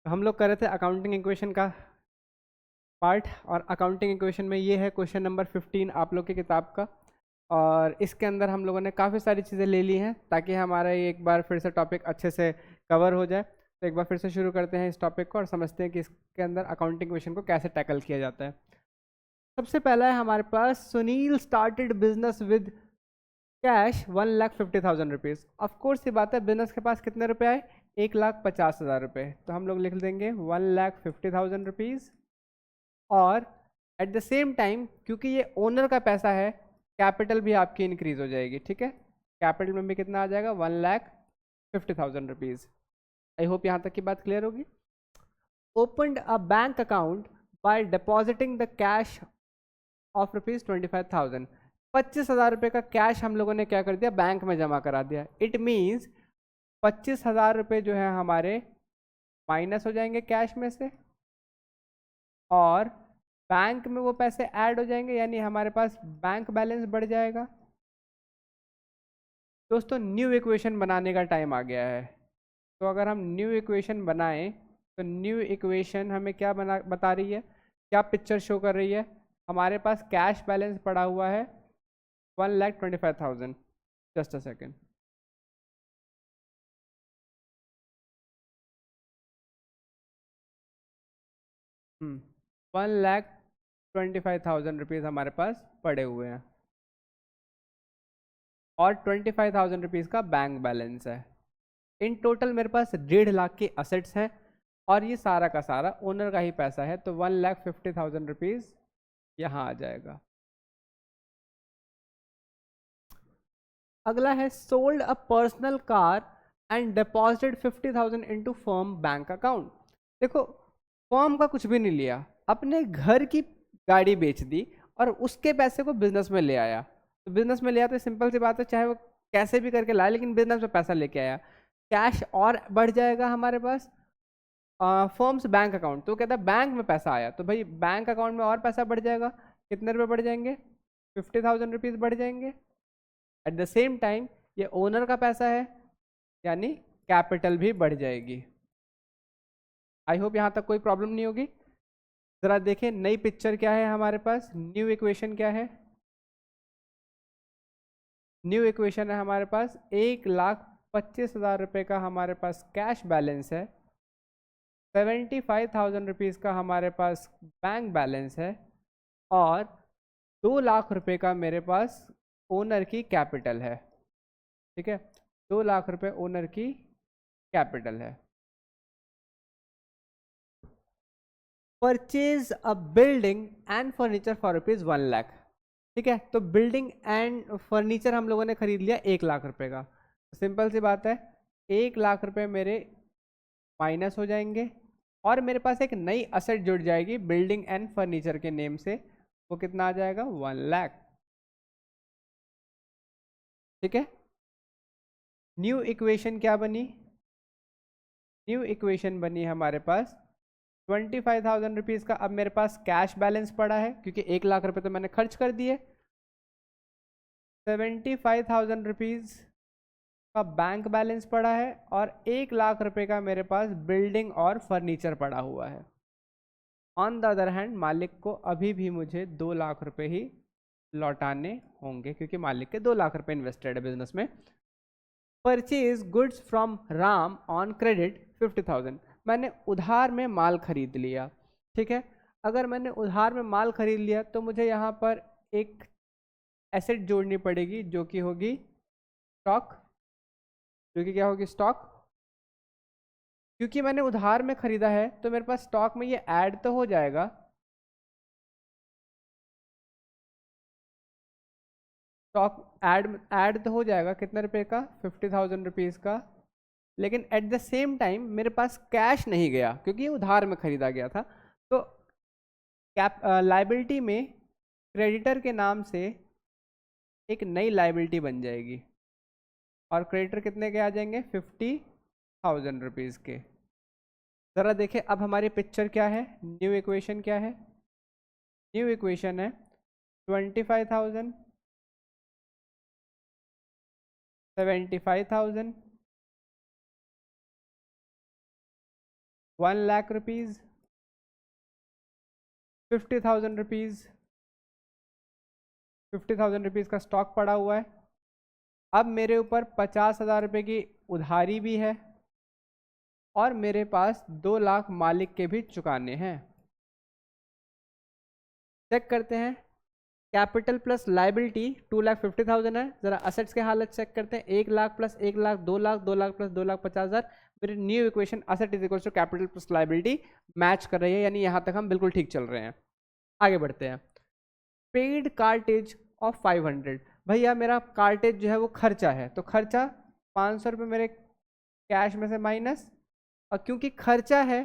हम लोग कर रहे थे अकाउंटिंग इक्वेशन का पार्ट, और अकाउंटिंग इक्वेशन में ये है क्वेश्चन नंबर 15 आप लोग की किताब का। और इसके अंदर हम लोगों ने काफ़ी सारी चीज़ें ले ली हैं ताकि हमारा ये एक बार फिर से टॉपिक अच्छे से कवर हो जाए। तो एक बार फिर से शुरू करते हैं इस टॉपिक को और समझते हैं कि इसके अंदर अकाउंटिंग इक्वेशन को कैसे टैकल किया जाता है। सबसे पहला है हमारे पास, Sunil started business with cash 1,50,000 rupees. Of course ये बात है, बिजनेस के पास कितने रुपए आए? 1,50,000 रुपये। तो हम लोग लिख देंगे 1,50,000 रुपीज़। और एट द सेम टाइम क्योंकि ये ओनर का पैसा है, कैपिटल भी आपकी इंक्रीज हो जाएगी। ठीक है, कैपिटल में भी कितना आ जाएगा? 1,50,000 रुपीज़। आई होप यहाँ तक की बात क्लियर होगी। Opened a bank account by depositing the cash of ₹25,000। 25,000 रुपये का कैश हम लोगों ने क्या कर दिया? बैंक में जमा करा दिया। इट मीन्स 25,000 रुपये जो है हमारे माइनस हो जाएंगे कैश में से, और बैंक में वो पैसे ऐड हो जाएंगे, यानी हमारे पास बैंक बैलेंस बढ़ जाएगा। दोस्तों, न्यू इक्वेशन बनाने का टाइम आ गया है। तो अगर हम न्यू इक्वेशन बनाएं तो न्यू इक्वेशन हमें क्या बता रही है, क्या पिक्चर शो कर रही है? हमारे पास कैश बैलेंस पड़ा हुआ है 1,25,000। Just a second. 1,25,000 रुपीज़ हमारे पास पड़े हुए हैं, और 25,000 रुपीज़ का बैंक बैलेंस है। इन टोटल मेरे पास 1,50,000 के असेट्स हैं, और ये सारा का सारा ओनर का ही पैसा है। तो 1,50,000 रुपीज़ यहाँ आ जाएगा। अगला है, sold a personal car and deposited 50,000 into firm bank account. देखो, फर्म का कुछ भी नहीं लिया, अपने घर की गाड़ी बेच दी और उसके पैसे को बिजनेस में ले आया। तो बिजनेस में ले आया तो सिंपल सी बात है, चाहे वो कैसे भी करके लाए, लेकिन बिजनेस में पैसा लेके आया। कैश और बढ़ जाएगा हमारे पास। फर्म्स बैंक अकाउंट, तो कहता है बैंक में पैसा आया, तो भाई बैंक अकाउंट में और पैसा बढ़ जाएगा। कितने रुपए बढ़ जाएंगे? 50,000 रुपीज़ बढ़ जाएंगे। एट द सेम टाइम ये ओनर का पैसा है, यानी कैपिटल भी बढ़ जाएगी। आई होप यहाँ तक कोई प्रॉब्लम नहीं होगी। जरा देखें नई पिक्चर क्या है हमारे पास, न्यू इक्वेशन क्या है। न्यू इक्वेशन है हमारे पास 1,25,000 रुपये का हमारे पास कैश बैलेंस है, 75,000 रुपीज़ का हमारे पास बैंक बैलेंस है, और 2,00,000 रुपये का मेरे पास ओनर की कैपिटल है। ठीक है, 2,00,000 रुपये ओनर की कैपिटल है। Purchase a building and furniture for ₹1,00,000। ठीक है, तो बिल्डिंग एंड फर्नीचर हम लोगों ने खरीद लिया 1,00,000 रुपये का। सिंपल सी बात है, 1,00,000 रुपये मेरे माइनस हो जाएंगे, और मेरे पास एक नई असेट जुड़ जाएगी बिल्डिंग एंड फर्नीचर के नेम से। वो कितना आ जाएगा? 1,00,000। ठीक है, न्यू इक्वेशन क्या बनी? न्यू इक्वेशन बनी हमारे पास 25,000 रुपीज़ का। अब मेरे पास कैश बैलेंस पड़ा है क्योंकि 1,00,000 रुपये तो मैंने खर्च कर दिए। 75,000 रुपीज़ का बैंक बैलेंस पड़ा है, और 1,00,000 रुपये का मेरे पास बिल्डिंग और फर्नीचर पड़ा हुआ है। ऑन द अदर हैंड मालिक को अभी भी मुझे 2,00,000 रुपये ही लौटाने होंगे, क्योंकि मालिक के 2,00,000 रुपये इन्वेस्टेड है बिजनेस में। Purchase goods from Ram on credit 50,000। मैंने उधार में माल खरीद लिया। ठीक है, अगर मैंने उधार में माल खरीद लिया तो मुझे यहाँ पर एक एसेट जोड़नी पड़ेगी, जो कि होगी स्टॉक। जो कि क्या होगी? स्टॉक। क्योंकि मैंने उधार में खरीदा है तो मेरे पास स्टॉक में ये ऐड तो हो जाएगा। स्टॉक ऐड ऐड तो हो जाएगा, कितने रुपए का? 50,000 रुपीज़ का। लेकिन एट द सेम टाइम मेरे पास कैश नहीं गया क्योंकि ये उधार में खरीदा गया था। तो कैप लाइबिलिटी में क्रेडिटर के नाम से एक नई लाइबिलिटी बन जाएगी, और क्रेडिटर कितने के आ जाएंगे? 50,000 रुपीज़ के। ज़रा देखें अब हमारी पिक्चर क्या है, न्यू इक्वेशन क्या है। न्यू इक्वेशन है 25,000, 75,000, 1,00,000 रुपीज़, 50,000 रुपीज़, 50,000 रुपीज़ का स्टॉक पड़ा हुआ है। अब मेरे ऊपर 50,000 रुपये की उधारी भी है और मेरे पास 2 लाख मालिक के भी चुकाने हैं। चेक करते हैं, कैपिटल प्लस लाइबिलिटी 2,50,000 है। जरा असेट्स के हालत चेक करते हैं, 1 लाख प्लस 1 लाख 2 लाख, 2 लाख प्लस 2,50,000। मेरी new equation asset is equal to capital plus liability match कर रही है, यानी यहाँ तक हम बिल्कुल ठीक चल रहे हैं। आगे बढ़ते हैं। पेड कार्टेज ऑफ 500, भैया मेरा कार्टेज जो है वो खर्चा है, तो खर्चा 500 रुपये मेरे कैश में से माइनस, और क्योंकि खर्चा है,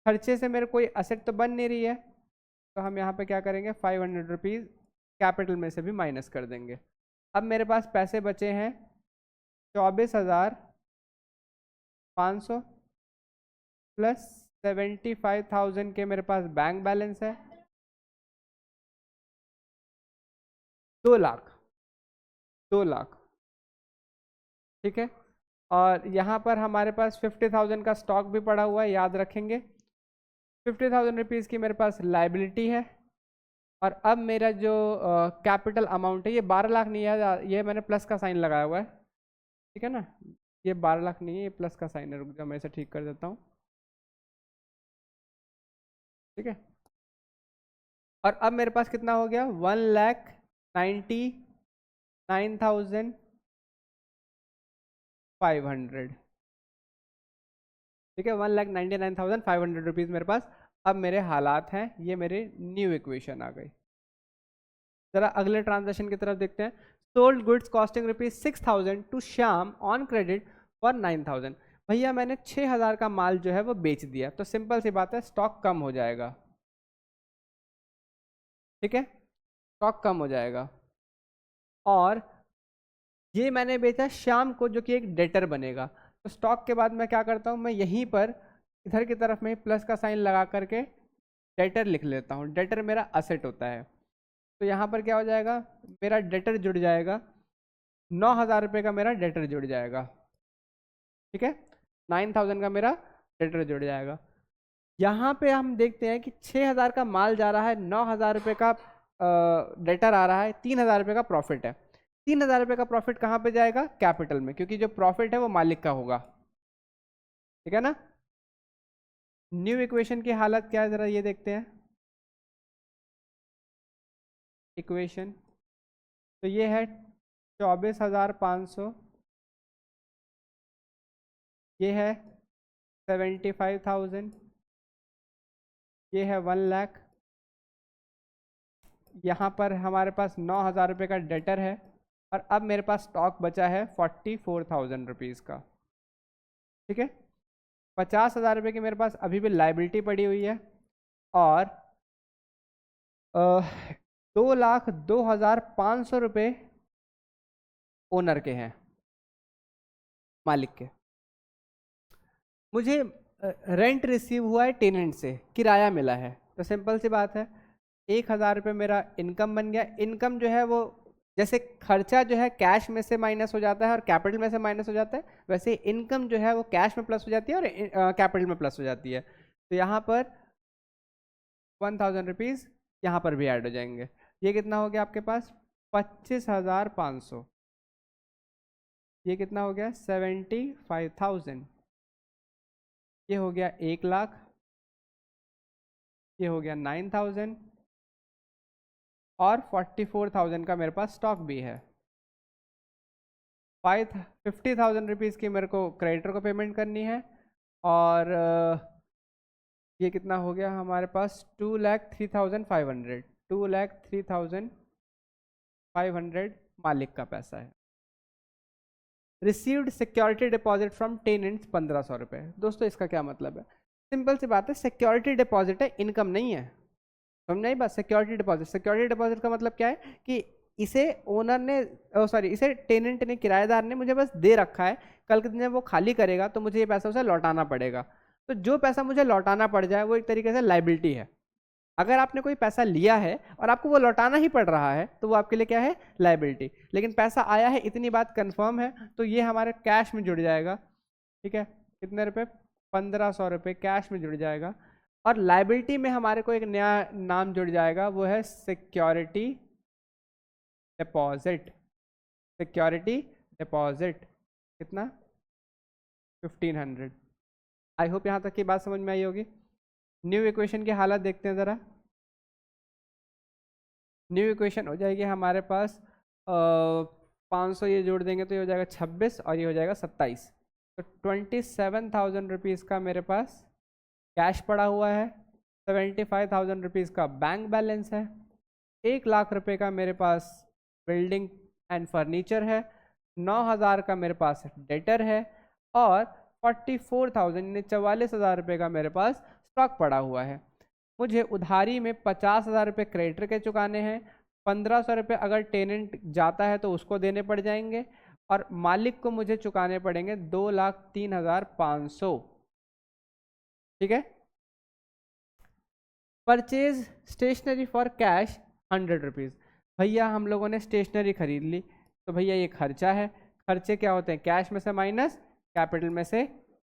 खर्चे से मेरे कोई असेट तो बन नहीं रही है, तो हम यहाँ पे क्या करेंगे, 500 रुपीज़ कैपिटल में से भी माइनस कर देंगे। अब मेरे पास पैसे बचे हैं 24,500 प्लस 75,000 के मेरे पास बैंक बैलेंस है, 2 लाख, 2 लाख, ठीक है। और यहाँ पर हमारे पास 50,000 का स्टॉक भी पड़ा हुआ है, याद रखेंगे। 50,000 रुपीज़ की मेरे पास लाइबिलिटी है, और अब मेरा जो कैपिटल अमाउंट है, ये 12 लाख नहीं है, ये मैंने प्लस का साइन लगाया हुआ है, ठीक है ना, ये 12 लाख नहीं है, ये प्लस का साइन है। रुक जाओ, मैं इसे ठीक कर देता हूँ, ठीक है। और अब मेरे पास कितना हो गया, 1,99,500, ठीक है, 1,99,500 रुपीज़ मेरे पास अब मेरे हालात हैं। ये मेरे न्यू इक्वेशन आ गई। जरा अगले ट्रांजैक्शन की तरफ देखते हैं। Sold goods costing ₹6,000 to Shyam on credit for 9,000, भैया मैंने 6,000 का माल जो है वो बेच दिया, तो सिंपल सी बात है, स्टॉक कम हो जाएगा, ठीक है, स्टॉक कम हो जाएगा। और ये मैंने बेचा श्याम को, जो कि एक डेटर बनेगा, तो स्टॉक के बाद मैं क्या करता हूँ, मैं यहीं पर इधर की तरफ में प्लस का साइन लगा करके डेटर लिख लेता हूँ। डेटर मेरा असेट होता है, तो यहाँ पर क्या हो जाएगा, मेरा डेटर जुड़ जाएगा, 9,000 रुपये का मेरा डेटर जुड़ जाएगा, ठीक है, 9,000 का मेरा डेटर जुड़ जाएगा। यहाँ पे हम देखते हैं कि 6,000 का माल जा रहा है, 9,000 रुपये का डेटर आ रहा है, 3,000 रुपये का प्रॉफिट है। 3,000 रुपये का प्रॉफिट कहाँ पे जाएगा, कैपिटल में, क्योंकि जो प्रॉफिट है वो मालिक का होगा, ठीक है ना। न्यू इक्वेशन की हालत क्या है, जरा ये देखते हैं। इक्वेशन तो ये है 24,500, ये है 75,000, ये है 1 लाख, यहाँ पर हमारे पास 9,000 रुपये का डेटर है, और अब मेरे पास स्टॉक बचा है 44,000 रुपीज़ का, ठीक है। 50,000 रुपये की मेरे पास अभी भी लाइबिलिटी पड़ी हुई है, और 2,02,500 रुपये ओनर के हैं, मालिक के। मुझे रेंट रिसीव हुआ है टेनेंट से, किराया मिला है, तो सिंपल सी बात है, 1,000 रुपये मेरा इनकम बन गया। इनकम जो है वो, जैसे खर्चा जो है कैश में से माइनस हो जाता है और कैपिटल में से माइनस हो जाता है, वैसे इनकम जो है वो कैश में प्लस हो जाती है और कैपिटल में प्लस हो जाती है। तो यहाँ पर 1,000 रुपीज़ यहाँ पर भी ऐड हो जाएंगे। ये कितना हो गया आपके पास, 25,500, ये कितना हो गया, 75,000, ये हो गया 1 लाख, ये हो गया 9,000, और 44,000 का मेरे पास स्टॉक भी है। 50,000 रुपीज़ की मेरे को क्रेडिटर को पेमेंट करनी है, और ये कितना हो गया हमारे पास, 2,03,500, 2,03,500 मालिक का पैसा है। Received security deposit from tenants 1,500 रुपये। दोस्तों इसका क्या मतलब है, सिंपल सी बात है, सिक्योरिटी डिपॉजिट है, इनकम नहीं है, समझ आई बात। सिक्योरिटी डिपॉजिट, सिक्योरिटी डिपॉजिट का मतलब क्या है कि इसे ओनर ने, इसे टेनेंट ने, किराएदार ने मुझे बस दे रखा है, कल के दिन जब वो खाली करेगा तो मुझे ये पैसा उसे लौटाना पड़ेगा। तो जो पैसा मुझे लौटाना पड़ जाए वो एक तरीके से लाइबिलिटी है। अगर आपने कोई पैसा लिया है और आपको वो लौटाना ही पड़ रहा है तो वो आपके लिए क्या है, लाइबिलिटी। लेकिन पैसा आया है, इतनी बात कंफर्म है, तो ये हमारे कैश में जुड़ जाएगा, ठीक है। कितने रुपए, 1500 रुपये कैश में जुड़ जाएगा। और लाइबिलिटी में हमारे को एक नया नाम जुड़ जाएगा, वो है सिक्योरिटी डिपॉजिट। सिक्योरिटी डिपॉजिट कितना? 1500। आई होप यहाँ तक की बात समझ में आई होगी। न्यू इक्वेशन की हालत देखते हैं ज़रा। न्यू इक्वेशन हो जाएगी हमारे पास 500 ये जोड़ देंगे तो ये हो जाएगा 26 और ये हो जाएगा 27। तो 27,000 रुपीज़ का मेरे पास कैश पड़ा हुआ है, 75,000 रुपीज़ का बैंक बैलेंस है, 1 लाख रुपए का मेरे पास बिल्डिंग एंड फर्नीचर है, 9,000 का मेरे पास डेटर है और 44,000 यानी 44,000 रुपये का मेरे पास स्टॉक पड़ा हुआ है। मुझे उधारी में 50,000 रुपये क्रेडिटर के चुकाने हैं, 1,500 रुपये अगर टेनेंट जाता है तो उसको देने पड़ जाएंगे और मालिक को मुझे चुकाने पड़ेंगे 2,03,500। ठीक है। Purchase stationery for cash 100 rupees. भैया हम लोगों ने स्टेशनरी खरीद ली तो भैया ये खर्चा है। खर्चे क्या होते हैं? कैश में से माइनस, कैपिटल में से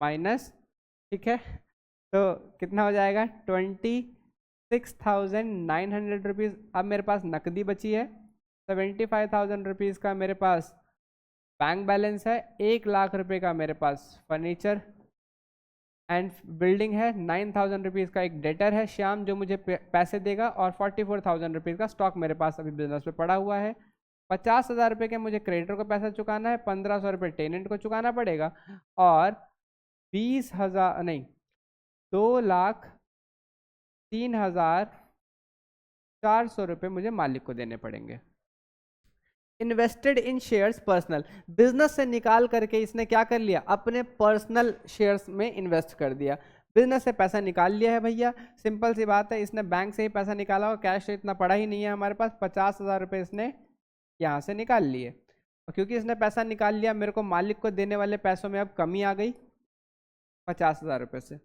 माइनस। ठीक है, तो कितना हो जाएगा? 26,900 रुपीज़। अब मेरे पास नकदी बची है 75,000 रुपीज़ का मेरे पास बैंक बैलेंस है, 1 लाख रुपए का मेरे पास फर्नीचर एंड बिल्डिंग है, 9,000 रुपीज़ का एक डेटर है श्याम जो मुझे पैसे देगा और 44,000 रुपीज़ का स्टॉक मेरे पास अभी बिजनेस में पड़ा हुआ है। 50,000 रुपये के मुझे क्रेडिटर को पैसा चुकाना है, 1,500 रुपये टेनेंट को चुकाना पड़ेगा और 20,000 नहीं 2,03,400 रुपये मुझे मालिक को देने पड़ेंगे। Invested in shares personal, business से निकाल करके इसने क्या कर लिया? अपने पर्सनल शेयर्स में इन्वेस्ट कर दिया। बिजनेस से पैसा निकाल लिया है भैया, सिंपल सी बात है। इसने बैंक से ही पैसा निकाला और कैश तो इतना पड़ा ही नहीं है हमारे पास। 50,000 रुपये इसने यहाँ से निकाल लिए और क्योंकि इसने पैसा निकाल लिया, मेरे को मालिक को देने वाले पैसों में अब कमी आ गई। 50,000 रुपये से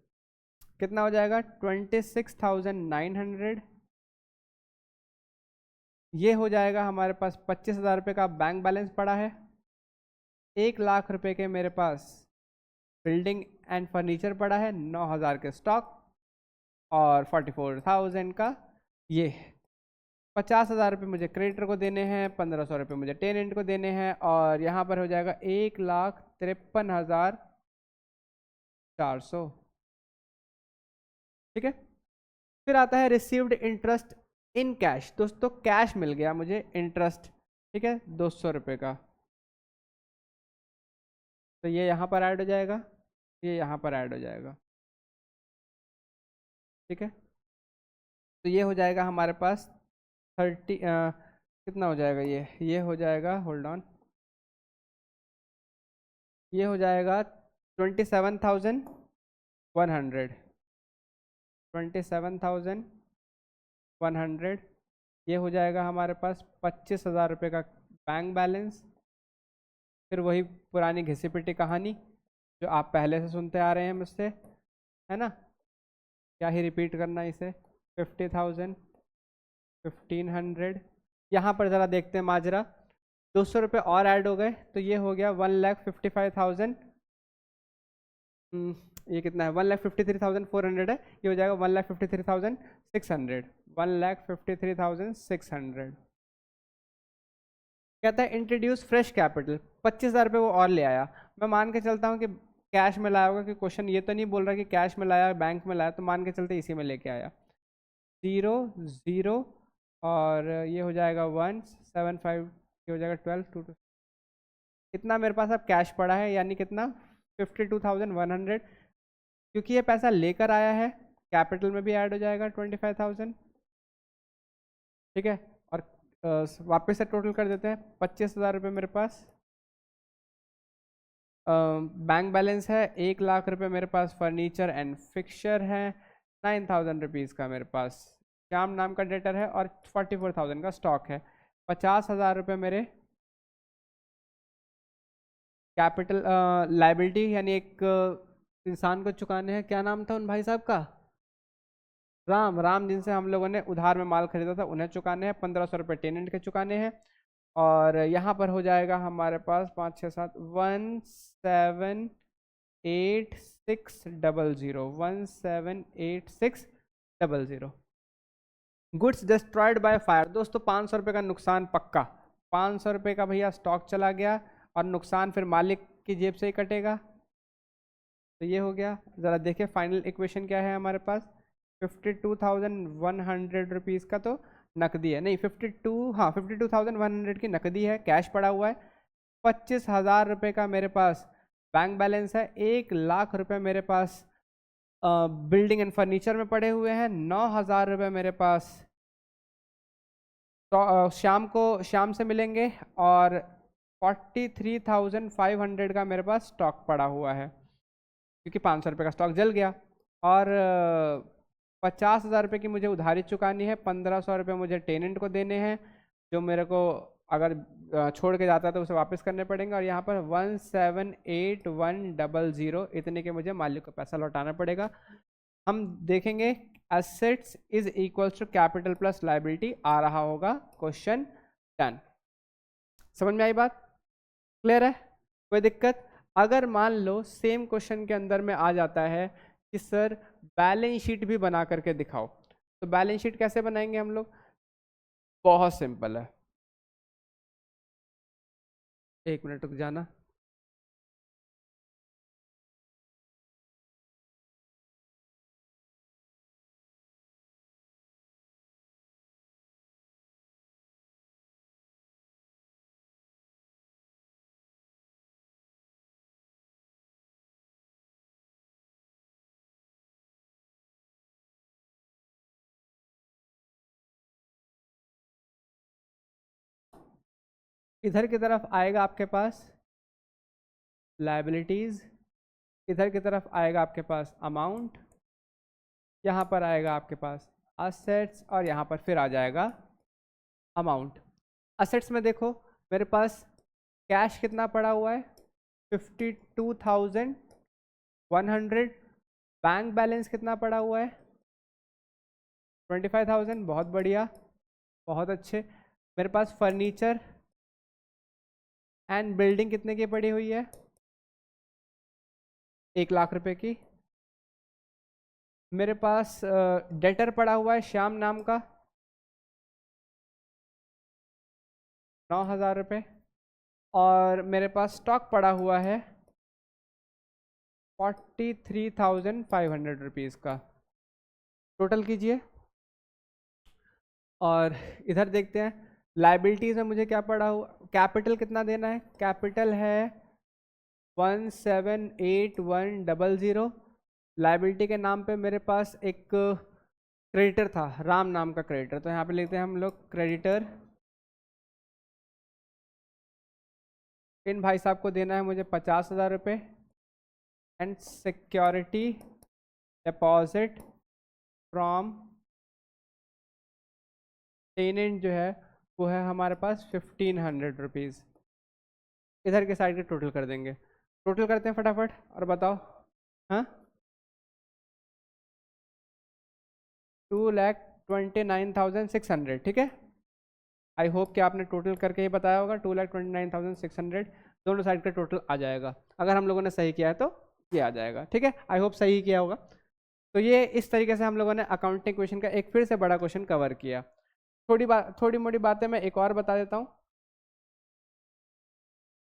कितना हो जाएगा? 26,900। ये हो जाएगा हमारे पास 25,000 रुपये का बैंक बैलेंस पड़ा है, 1 लाख रुपए के मेरे पास बिल्डिंग एंड फर्नीचर पड़ा है, 9,000 के स्टॉक और 44,000 का ये 50,000 रुपये मुझे क्रेडिटर को देने हैं, 1,500 रुपये मुझे टेनेंट को देने हैं और यहाँ पर हो जाएगा 1,53,400। ठीक है। फिर आता है रिसीव्ड इंटरेस्ट इन कैश। दोस्तों कैश मिल गया मुझे इंटरेस्ट, ठीक है, 200 रुपये का। तो ये यहाँ पर ऐड हो जाएगा, ये यहाँ पर ऐड हो जाएगा। ठीक है, तो ये हो जाएगा हमारे पास 30 कितना हो जाएगा? ये हो जाएगा, होल्ड ऑन, ये हो जाएगा 27,100, 27,100। ये हो जाएगा हमारे पास 25,000 रुपये का बैंक बैलेंस। फिर वही पुरानी घिसी पिटी कहानी जो आप पहले से सुनते आ रहे हैं मुझसे, है ना, क्या ही रिपीट करना इसे। 50,000, 1,500। यहाँ पर ज़रा देखते हैं माजरा, 200 रुपये और ऐड हो गए तो ये हो गया 1,55,000। ये कितना है? 1,53,400 है। ये हो जाएगा 1,53,600। 1,53,600। कहता है इंट्रोड्यूस फ्रेश कैपिटल। 25,000 रुपये वो और ले आया। मैं मान के चलता हूँ कि कैश में लाया होगा, कि क्वेश्चन ये तो नहीं बोल रहा कि कैश में लाया बैंक में लाया, तो मान के चलते इसी में लेके आया। 0 0 और ये हो जाएगा 175, ये हो जाएगा 12 2 इतना मेरे पास अब कैश पड़ा है, यानी कितना? 52,100। क्योंकि ये पैसा लेकर आया है, कैपिटल में भी ऐड हो जाएगा 25,000। ठीक है, और वापस से टोटल कर देते हैं। 25,000 रुपये मेरे पास बैंक बैलेंस है, 1 लाख रुपये मेरे पास फर्नीचर एंड फिक्सचर है, 9,000 रुपीज़ का मेरे पास श्याम नाम का डेटर है और 44,000 का स्टॉक है। 50,000 रुपये मेरे कैपिटल लाइबिलिटी यानी एक इंसान को चुकाने हैं। क्या नाम था उन भाई साहब का? राम जिनसे हम लोगों ने उधार में माल खरीदा था, उन्हें चुकाने हैं। 1,500 रुपये टेनेंट के चुकाने हैं और यहाँ पर हो जाएगा हमारे पास 5 6 7 1,7 178600 178600। गुड्स डिस्ट्रॉयड बाय फायर, दोस्तों 500 रुपये का नुकसान पक्का। 500 रुपये का भैया स्टॉक चला गया और नुकसान फिर मालिक की जेब से ही कटेगा। तो ये हो गया। ज़रा देखिए फाइनल इक्वेशन क्या है हमारे पास। 52,100 रुपीज़ का तो नकदी है, नहीं 52,100 की नकदी है, कैश पड़ा हुआ है। 25,000 रुपये का मेरे पास बैंक बैलेंस है। 1 लाख रुपये मेरे पास बिल्डिंग एंड फर्नीचर में पड़े हुए हैं। 9,000 रुपये मेरे पास तो शाम से मिलेंगे। और 43,500 का मेरे पास स्टॉक पड़ा हुआ है, क्योंकि 500 रुपये का स्टॉक जल गया। और 50,000 रुपये की मुझे उधारी चुकानी है। 1,500 रुपये मुझे टेनेंट को देने हैं, जो मेरे को अगर छोड़ के जाता है तो उसे वापस करने पड़ेंगे। और यहाँ पर 178100 इतने के मुझे मालिक को पैसा लौटाना पड़ेगा। हम देखेंगे assets is equal to capital plus liability आ रहा होगा। Question done. समझ में आई बात? क्लियर है? कोई दिक्कत? अगर मान लो सेम क्वेश्चन के अंदर में आ जाता है कि सर बैलेंस शीट भी बना करके दिखाओ, तो बैलेंस शीट कैसे बनाएंगे हम लोग? बहुत सिंपल है। एक मिनट रुक जाना। इधर की तरफ आएगा आपके पास लायबिलिटीज, इधर की तरफ आएगा आपके पास अमाउंट, यहाँ पर आएगा आपके पास असेट्स, और यहाँ पर फिर आ जाएगा अमाउंट। असेट्स में देखो मेरे पास कैश कितना पड़ा हुआ है 52,100। बैंक बैलेंस कितना पड़ा हुआ है 25,000। बहुत बढ़िया, बहुत अच्छे। मेरे पास फर्नीचर एंड बिल्डिंग कितने की पड़ी हुई है 1 लाख रुपए की। मेरे पास डेटर पड़ा हुआ है श्याम नाम का 9,000 रुपये। और मेरे पास स्टॉक पड़ा हुआ है 43,500 रुपीज़ का। टोटल कीजिए। और इधर देखते हैं लाइबिलिटीज़ में मुझे क्या पड़ा हुआ, कैपिटल कितना देना है। कैपिटल है 178100। लाइबिलिटी के नाम पे मेरे पास एक क्रेडिटर था, राम नाम का क्रेडिटर, तो यहाँ पे लिखते हैं हम लोग क्रेडिटर। इन भाई साहब को देना है मुझे 50,000 रुपये। And security deposit from tenant जो है वो है हमारे पास 1,500 रुपीज़। इधर के साइड के टोटल कर देंगे। टोटल करते हैं फटाफट और बताओ। हाँ 2,29,600। ठीक है, आई होप कि आपने टोटल करके ही बताया होगा। 2,29,600 दोनों साइड का टोटल आ जाएगा। अगर हम लोगों ने सही किया है तो ये आ जाएगा। ठीक है, आई होप सही किया होगा। तो ये इस तरीके से हम लोगों ने अकाउंटिंग क्वेश्चन का एक फिर से बड़ा क्वेश्चन कवर किया। थोड़ी मोटी बातें मैं एक और बता देता हूँ।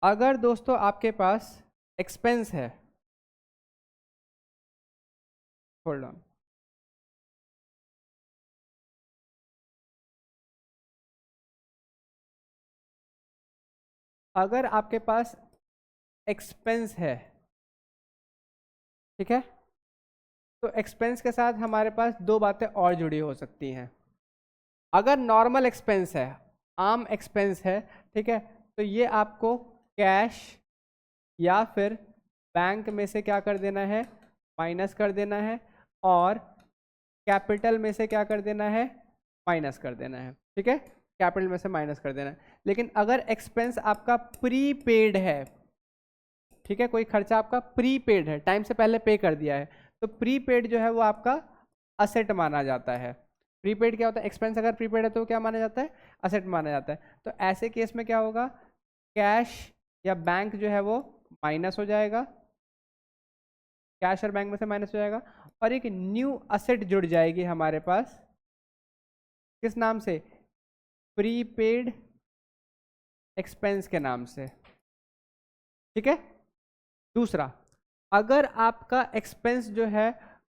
अगर दोस्तों आपके पास एक्सपेंस है, होल्ड ऑन, अगर आपके पास एक्सपेंस है, ठीक है, तो एक्सपेंस के साथ हमारे पास दो बातें और जुड़ी हो सकती हैं। अगर नॉर्मल एक्सपेंस है, आम एक्सपेंस है, ठीक है, तो ये आपको कैश या फिर बैंक में से क्या कर देना है, माइनस कर देना है। और कैपिटल में से क्या कर देना है, माइनस कर देना है। ठीक है, कैपिटल में से माइनस कर देना है। लेकिन अगर एक्सपेंस आपका प्रीपेड है, ठीक है, कोई खर्चा आपका प्रीपेड है, टाइम से पहले पे कर दिया है, तो प्रीपेड जो है वो आपका असेट माना जाता है। प्रीपेड क्या होता है, एक्सपेंस अगर प्रीपेड है तो क्या माना जाता है, असेट माना जाता है। तो ऐसे केस में क्या होगा, कैश या बैंक जो है वो माइनस हो जाएगा, कैश और बैंक में से माइनस हो जाएगा, और एक न्यू असेट जुड़ जाएगी हमारे पास, किस नाम से, प्रीपेड एक्सपेंस के नाम से, ठीक है। दूसरा, अगर आपका एक्सपेंस जो है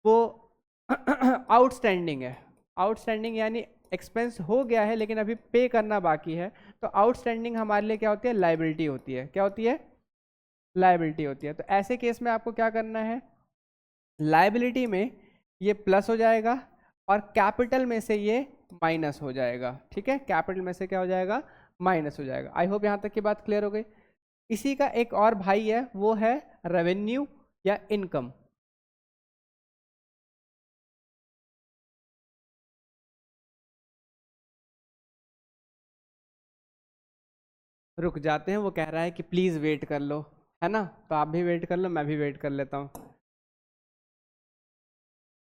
वो आउटस्टैंडिंग है, आउटस्टैंडिंग यानी एक्सपेंस हो गया है लेकिन अभी पे करना बाकी है, तो आउटस्टैंडिंग हमारे लिए क्या होती है, लायबिलिटी होती है। क्या होती है, लायबिलिटी होती है। तो ऐसे केस में आपको क्या करना है, लायबिलिटी में ये प्लस हो जाएगा और कैपिटल में से ये माइनस हो जाएगा, ठीक है। कैपिटल में से क्या हो जाएगा, माइनस हो जाएगा। आई होप यहाँ तक की बात क्लियर हो गई। इसी का एक और भाई है, वो है रेवेन्यू या इनकम। रुक जाते हैं, वो कह रहा है कि प्लीज वेट कर लो, है ना, तो आप भी वेट कर लो, मैं भी वेट कर लेता हूँ।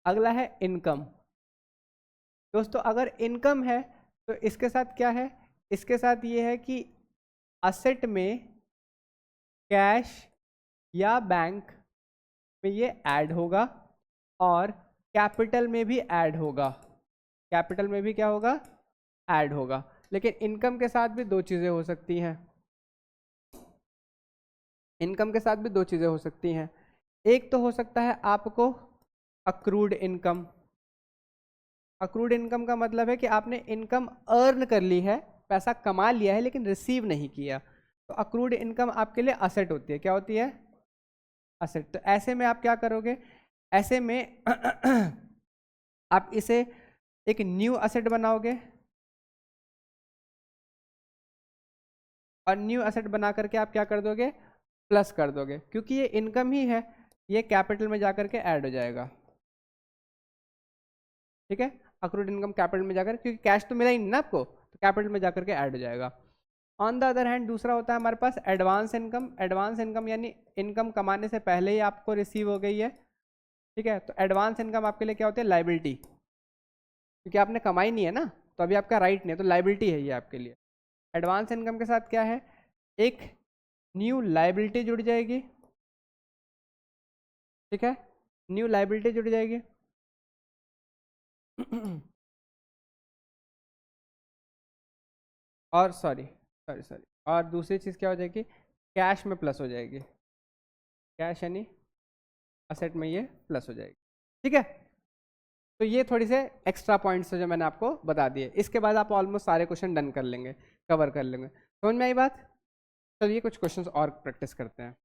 अगला है इनकम। दोस्तों अगर इनकम है तो इसके साथ क्या है, इसके साथ ये है कि असेट में कैश या बैंक में ये ऐड होगा और कैपिटल में भी ऐड होगा, कैपिटल में भी क्या होगा, ऐड होगा। लेकिन इनकम के साथ भी दो चीज़ें हो सकती हैं, इनकम के साथ भी दो चीज़ें हो सकती हैं। एक तो हो सकता है आपको अक्रूड इनकम। अक्रूड इनकम का मतलब है कि आपने इनकम अर्न कर ली है, पैसा कमा लिया है लेकिन रिसीव नहीं किया, तो अक्रूड इनकम आपके लिए असेट होती है। क्या होती है, असेट। तो ऐसे में आप क्या करोगे, ऐसे में आप इसे एक न्यू असेट बनाओगे और न्यू असेट बना करके आप क्या कर दोगे, प्लस कर दोगे, क्योंकि ये इनकम ही है, ये कैपिटल में जाकर के ऐड हो जाएगा, ठीक है। अक्रूड इनकम कैपिटल में जाकर, क्योंकि कैश तो मिला ही नहीं ना आपको, तो कैपिटल में जाकर के ऐड हो जाएगा। ऑन द अदर हैंड दूसरा होता है हमारे पास एडवांस इनकम। एडवांस इनकम यानी इनकम कमाने से पहले ही आपको रिसीव हो गई है, ठीक है। तो एडवांस इनकम आपके लिए क्या होती है, लाइबिलिटी, क्योंकि आपने कमाई नहीं है ना, तो अभी आपका राइट नहीं है, तो लाइबिलिटी है ये आपके लिए। एडवांस इनकम के साथ क्या है, एक न्यू लाइबिलिटी जुड़ जाएगी, ठीक है, न्यू लाइबिलिटी जुड़ जाएगी और सॉरी सॉरी सॉरी और दूसरी चीज़ क्या हो जाएगी, कैश में प्लस हो जाएगी, कैश यानी असेट में ये प्लस हो जाएगी, ठीक है। तो ये थोड़ी से एक्स्ट्रा पॉइंट्स है जो मैंने आपको बता दिए। इसके बाद आप ऑलमोस्ट सारे क्वेश्चन डन कर लेंगे, कवर कर लेंगे। समझ में आई बात। चलिए कुछ क्वेश्चंस और प्रैक्टिस करते हैं।